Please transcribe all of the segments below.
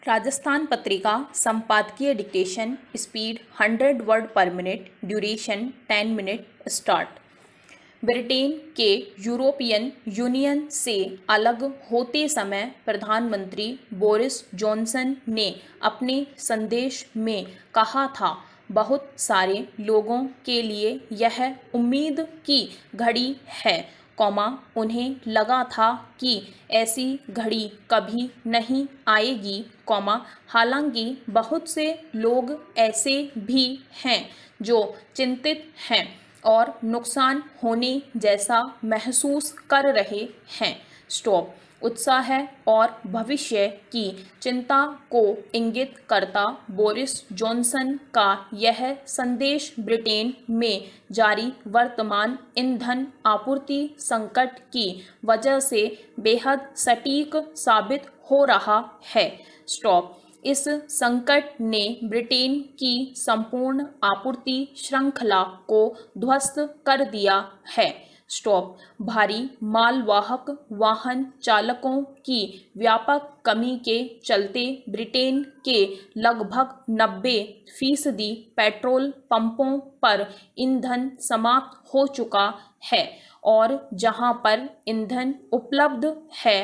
राजस्थान पत्रिका संपादकीय dictation speed 100 word पर minute, duration 10 minute. Start. Britain के यूरोपियन यूनियन से अलग होते समय प्रधानमंत्री बोरिस जॉनसन ने अपने संदेश में कहा था, बहुत सारे लोगों के लिए यह उम्मीद की घड़ी है, उन्हें लगा था कि ऐसी घड़ी कभी नहीं आएगी, हालांकि बहुत से लोग ऐसे भी हैं जो चिंतित हैं और नुकसान होने जैसा महसूस कर रहे हैं। स्टॉप। उत्साह और भविष्य की चिंता को इंगित करता बोरिस जॉनसन का यह संदेश ब्रिटेन में जारी वर्तमान ईंधन आपूर्ति संकट की वजह से बेहद सटीक साबित हो रहा है। स्टॉप। इस संकट ने ब्रिटेन की संपूर्ण आपूर्ति श्रृंखला को ध्वस्त कर दिया है। स्टॉप। भारी मालवाहक वाहन चालकों की व्यापक कमी के चलते ब्रिटेन के लगभग 90% पेट्रोल पंपों पर ईंधन समाप्त हो चुका है और जहां पर ईंधन उपलब्ध है,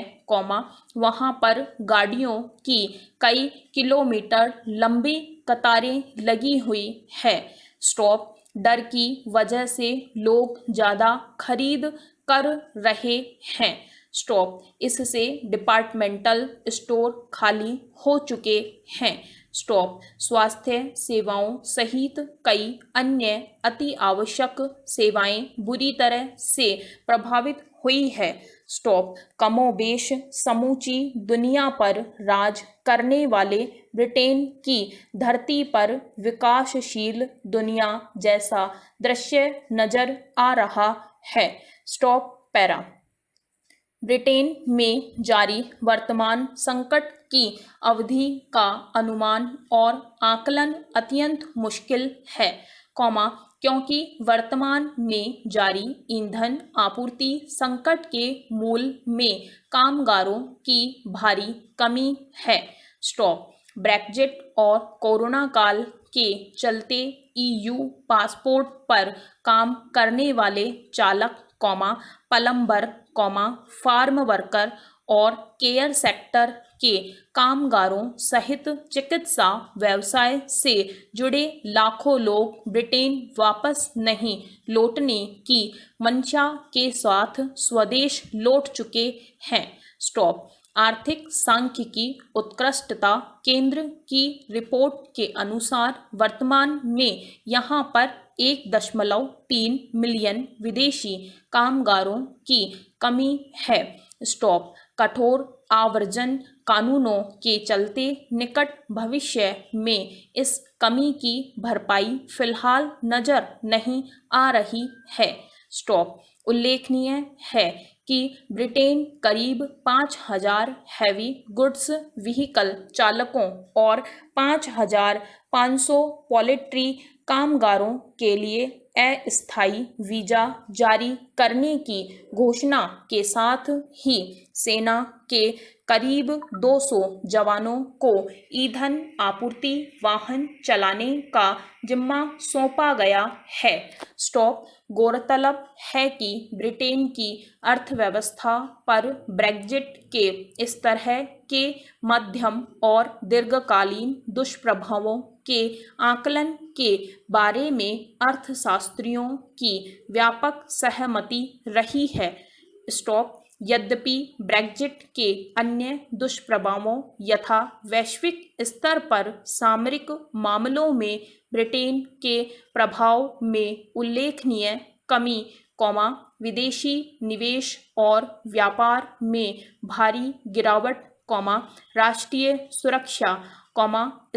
वहां पर गाड़ियों की कई किलोमीटर लंबी कतारें लगी हुई है। स्टॉप। डर की वजह से लोग ज़्यादा खरीद कर रहे हैं। स्टॉप। इससे डिपार्टमेंटल स्टोर खाली हो चुके हैं। स्टॉप। स्वास्थ्य सेवाओं सहित कई अन्य अति आवश्यक सेवाएं बुरी तरह से प्रभावित हुई है। स्टॉप। कमोबेश समूची दुनिया पर राज करने वाले ब्रिटेन की धरती पर विकासशील दुनिया जैसा दृश्य नजर आ रहा है। स्टॉप। पैरा। ब्रिटेन में जारी वर्तमान संकट की अवधि का अनुमान और आकलन अत्यंत मुश्किल है, क्योंकि वर्तमान में जारी ईंधन आपूर्ति संकट के मूल में कामगारों की भारी कमी है। स्टॉप। ब्रेक्जिट और कोरोना काल के चलते EU पासपोर्ट पर काम करने वाले चालक, प्लम्बर, फार्म वर्कर और केयर सेक्टर के कामगारों सहित चिकित्सा व्यवसाय से जुड़े लाखों लोग ब्रिटेन वापस नहीं लौटने की मंशा के साथ स्वदेश लौट चुके हैं। स्टॉप। आर्थिक सांख्यिकी उत्कृष्टता केंद्र की रिपोर्ट के अनुसार वर्तमान में यहाँ पर 1.3 मिलियन विदेशी कामगारों की कमी है। स्टॉप। कठोर आवर्जन कानूनों के चलते निकट भविष्य में इस कमी की भरपाई फिलहाल नजर नहीं आ रही है। स्टॉप। उल्लेखनीय है कि ब्रिटेन करीब 5,000 हैवी गुड्स व्हीकल चालकों और 5,500 पोल्ट्री कामगारों के लिए अस्थायी वीजा जारी करने की घोषणा के साथ ही सेना के करीब 200 जवानों को ईंधन आपूर्ति वाहन चलाने का जिम्मा सौंपा गया है। स्टॉप। गौरतलब है कि ब्रिटेन की अर्थव्यवस्था पर ब्रेक्जिट के इस तरह के मध्यम और दीर्घकालीन दुष्प्रभावों के आकलन के बारे में अर्थशास्त्रियों की व्यापक सहमति रही है। स्टॉप। यद्यपि ब्रेक्जिट के अन्य दुष्प्रभावों यथा वैश्विक स्तर पर सामरिक मामलों में ब्रिटेन के प्रभाव में उल्लेखनीय कमी, विदेशी निवेश और व्यापार में भारी गिरावट, राष्ट्रीय सुरक्षा,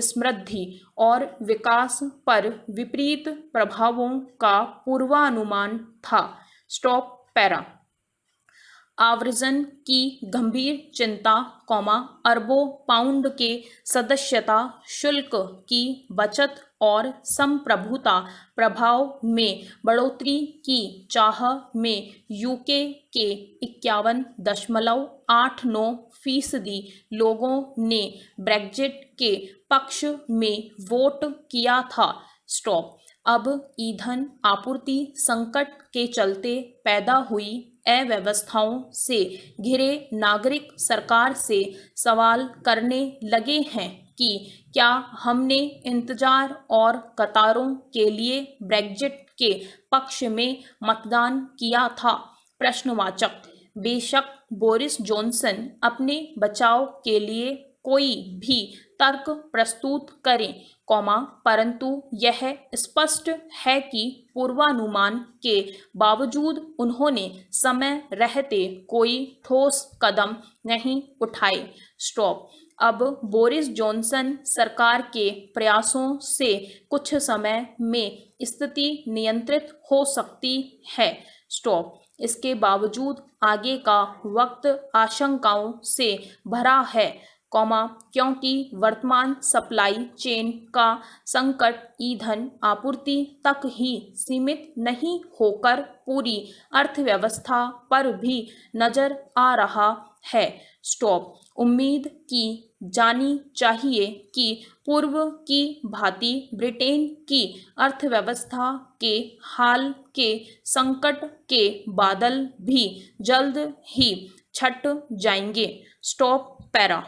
समृद्धि और विकास पर विपरीत प्रभावों का पूर्वानुमान था। स्टॉप। पैरा। आव्रजन की गंभीर चिंता, अरबों पाउंड के सदस्यता शुल्क की बचत और संप्रभुता प्रभाव में बढ़ोतरी की चाह में यूके के 51.89% लोगों ने ब्रेग्जिट के पक्ष में वोट किया था। स्टॉप। अब ईंधन आपूर्ति संकट के चलते पैदा हुई अव्यवस्थाओं से घिरे नागरिक सरकार से सवाल करने लगे हैं कि क्या हमने इंतजार और कतारों के लिए ब्रेग्जिट के पक्ष में मतदान किया था? प्रश्नवाचक। बेशक बोरिस जॉनसन अपने बचाव के लिए कोई भी तर्क प्रस्तुत करें, परंतु यह स्पष्ट है कि पूर्वानुमान के बावजूद उन्होंने समय रहते कोई ठोस कदम नहीं उठाए। स्टॉप। अब बोरिस जॉनसन सरकार के प्रयासों से कुछ समय में स्थिति नियंत्रित हो सकती है। स्टॉप। इसके बावजूद आगे का वक्त आशंकाओं से भरा है, क्योंकि वर्तमान सप्लाई चेन का संकट ईंधन आपूर्ति तक ही सीमित नहीं होकर पूरी अर्थव्यवस्था पर भी नजर आ रहा है। स्टॉप। उम्मीद की जानी चाहिए कि पूर्व की भांति ब्रिटेन की अर्थव्यवस्था के हाल के संकट के बादल भी जल्द ही छट जाएंगे। Stop para.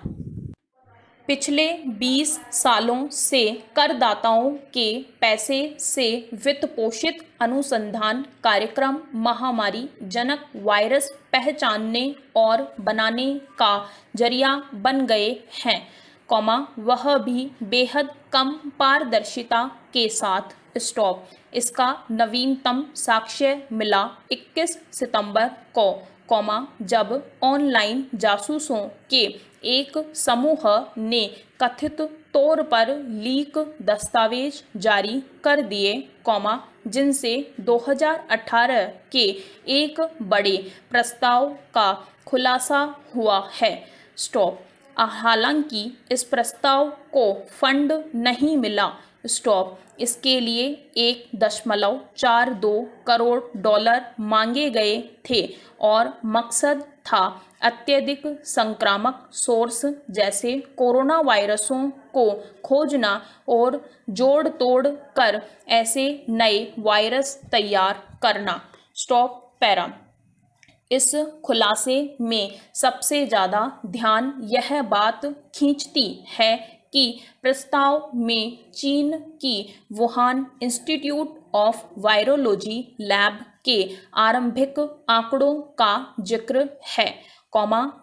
पिछले 20 सालों से करदाताओं के पैसे से वित्तपोषित अनुसंधान कार्यक्रम महामारी जनक वायरस पहचानने और बनाने का जरिया बन गए हैं, वह भी बेहद कम पारदर्शिता के साथ। स्टॉप। इसका नवीनतम साक्ष्य मिला 21 सितंबर को, जब ऑनलाइन जासूसों के एक समूह ने कथित तौर पर लीक दस्तावेज जारी कर दिए, जिनसे 2018 के एक बड़े प्रस्ताव का खुलासा हुआ है। स्टॉप। हालांकि इस प्रस्ताव को फंड नहीं मिला। स्टॉप। इसके लिए 1.42 करोड़ डॉलर मांगे गए थे और मकसद था अत्यधिक संक्रामक सोर्स जैसे कोरोना वायरसों को खोजना और जोड़ तोड़ कर ऐसे नए वायरस तैयार करना। Stop para. इस खुलासे में सबसे ज़्यादा ध्यान यह बात खींचती है कि प्रस्ताव में चीन की Wuhan institute of virology lab के आरंभिक आंकड़ों का जिक्र है,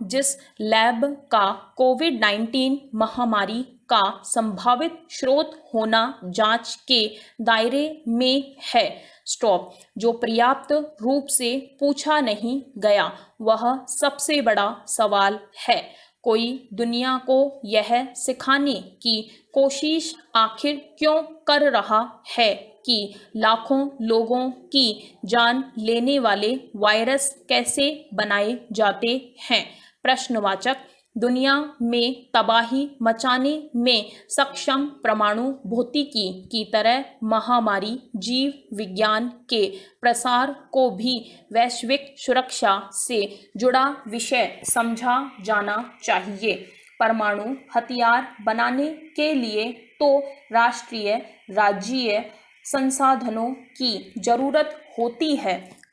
जिस लैब का कोविड-19 महामारी का संभावित स्रोत होना जांच के दायरे में है। स्टॉप। जो पर्याप्त रूप से पूछा नहीं गया वह सबसे बड़ा सवाल है। कोई दुनिया को यह सिखाने की कोशिश आखिर क्यों कर रहा है कि लाखों लोगों की जान लेने वाले वायरस कैसे बनाए जाते हैं? प्रश्नवाचक। दुनिया में तबाही मचाने में सक्षम परमाणु भौतिकी की तरह महामारी जीव विज्ञान के प्रसार को भी वैश्विक सुरक्षा से जुड़ा विषय समझा जाना चाहिए। परमाणु हथियार बनाने के लिए तो राष्ट्रीय राज्यीय संसाधनों की जरूरत होती है,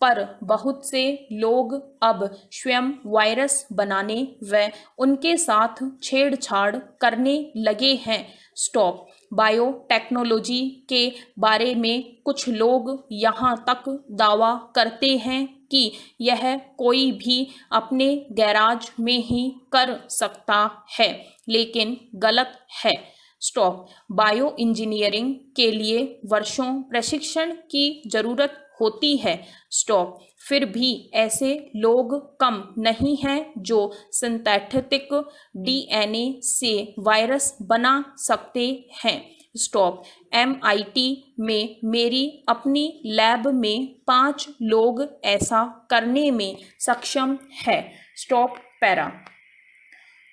पर बहुत से लोग अब स्वयं वायरस बनाने व उनके साथ छेड़छाड़ करने लगे हैं। स्टॉप। बायोटेक्नोलॉजी के बारे में कुछ लोग यहाँ तक दावा करते हैं कि यह कोई भी अपने गैराज में ही कर सकता है, लेकिन गलत है। स्टॉप। बायो इंजीनियरिंग के लिए वर्षों प्रशिक्षण की जरूरत होती है। स्टॉप। फिर भी ऐसे लोग कम नहीं हैं जो सिंथेटिक डीएनए से वायरस बना सकते हैं। स्टॉप। MIT में मेरी अपनी लैब में 5 लोग ऐसा करने में सक्षम है। Stop para.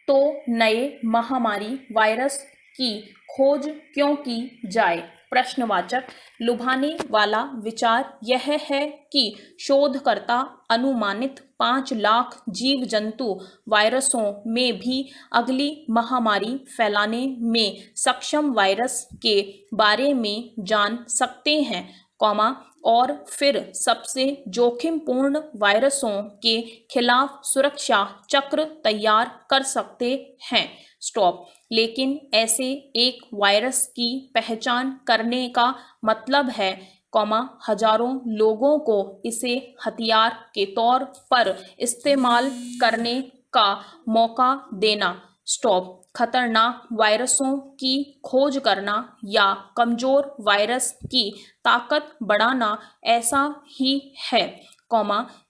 तो नए महामारी वायरस की खोज क्यों की जाए? प्रश्नवाचक। लुभाने वाला विचार यह है कि शोधकर्ता अनुमानित 5 लाख जीव जंतु वायरसों में भी अगली महामारी फैलाने में सक्षम वायरस के बारे में जान सकते हैं, और फिर सबसे जोखिमपूर्ण वायरसों के खिलाफ सुरक्षा चक्र तैयार कर सकते हैं। स्टॉप। लेकिन ऐसे एक वायरस की पहचान करने का मतलब है, हजारों लोगों को इसे हथियार के तौर पर इस्तेमाल करने का मौका देना। स्टॉप। खतरनाक वायरसों की खोज करना या कमजोर वायरस की ताकत बढ़ाना ऐसा ही है,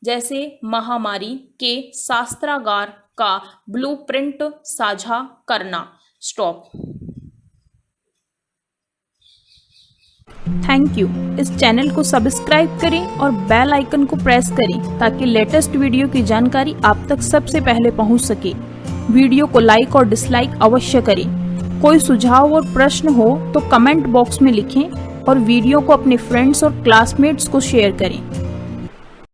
जैसे महामारी के शस्त्रागार का ब्लूप्रिंट साझा करना। स्टॉप। Thank you. इस चैनल को सब्सक्राइब करें और बेल आइकन को प्रेस करें ताकि लेटेस्ट वीडियो की जानकारी आप तक सबसे पहले पहुंच सके। वीडियो को लाइक और डिसलाइक अवश्य करें। कोई सुझाव और प्रश्न हो तो कमेंट बॉक्स में लिखें और वीडियो को अपने फ्रेंड्स और क्लासमेट्स को शेयर करें।